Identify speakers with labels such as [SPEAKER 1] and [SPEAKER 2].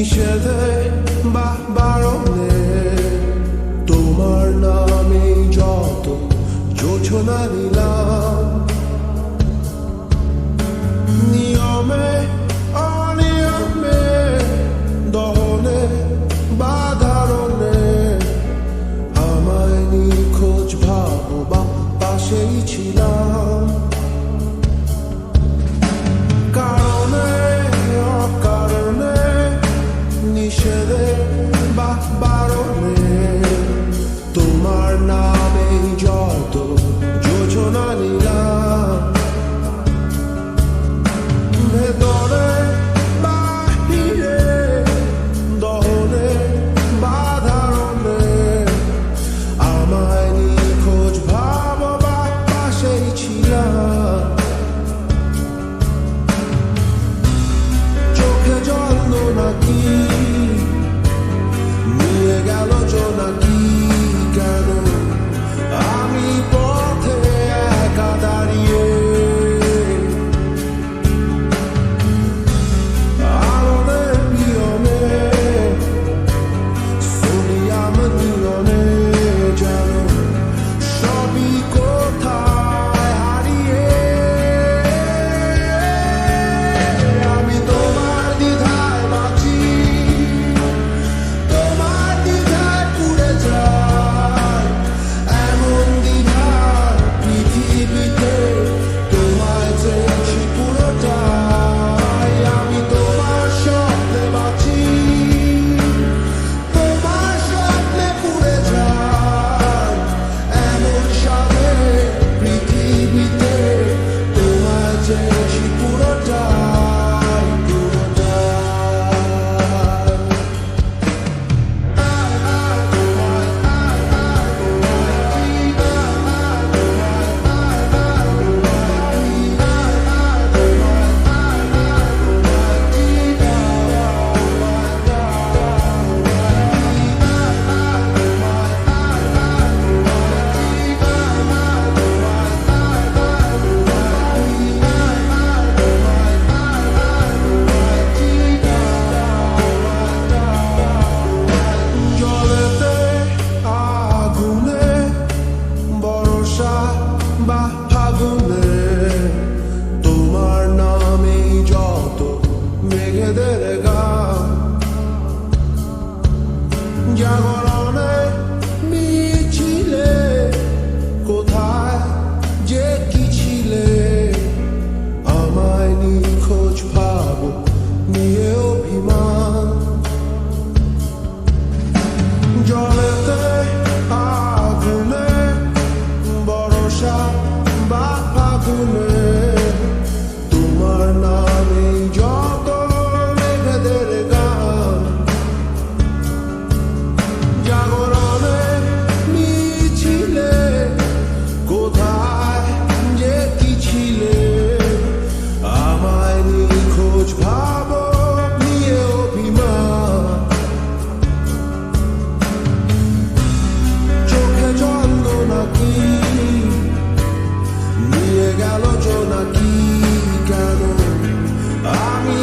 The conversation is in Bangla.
[SPEAKER 1] নিষেধে বা বারণে তোমার নামে যত যোছনা নিলাম, নিয়মে অনিয়মে দহনে বা ধারণে আমায় নিখোঁজ ভাবো বা পাশেই ছিলাম। কারণে অকারণে নিষেধে বা বারণে তোমার নামে যত যোজনা নিলাম, ভেতরে বাহিরে দহনে বা ধারণে আমায় নিখোঁজ ভাবো বা পাশেই ছিলাম। চোখে জল নাকি নিয়ে গেল জোনাকি, কেন আমি পথে একা দাঁড়িয়ে আলোর পিয়নে সোনিয়াম নিয়নে যেন সবই কোথায় হারিয়ে। আমি তোমার দ্বিধায় বাঁচি, তোমার দ্বিধায় পুড়ে যাই, এমন দ্বিধার পৃথিবীতে তোমায় চেয়েছি পুরোটাই। আমি তোমার স্বপ্নে বাঁচি, তোমার স্বপ্নে পুড়ে যাই, এমন সাথে পৃথিবীতে তোমায় চেয়েছি পুরোটাই, পুরোটাই। জলেতে আগুনে বর্ষা বা ফাগুনে তোমার নামে যত মেঘেদের গান, জাগরণে মিছিলে কোথায় যে কি ছিলে, আমায় নিখোঁজ ভাবো নিয়ে অভিমান। জলেতে আগুনে বর্ষা বা ফাগুনে তোমার নামে যত মেঘেদের গান, জাগরণে মিছিলে কোথায় যে কি ছিলে, আমায় নিখোঁজ ভাবো নিয়ে অভিমান। চোখে জল নাকি নিয়ে গেল জোনাকি, কেন আমি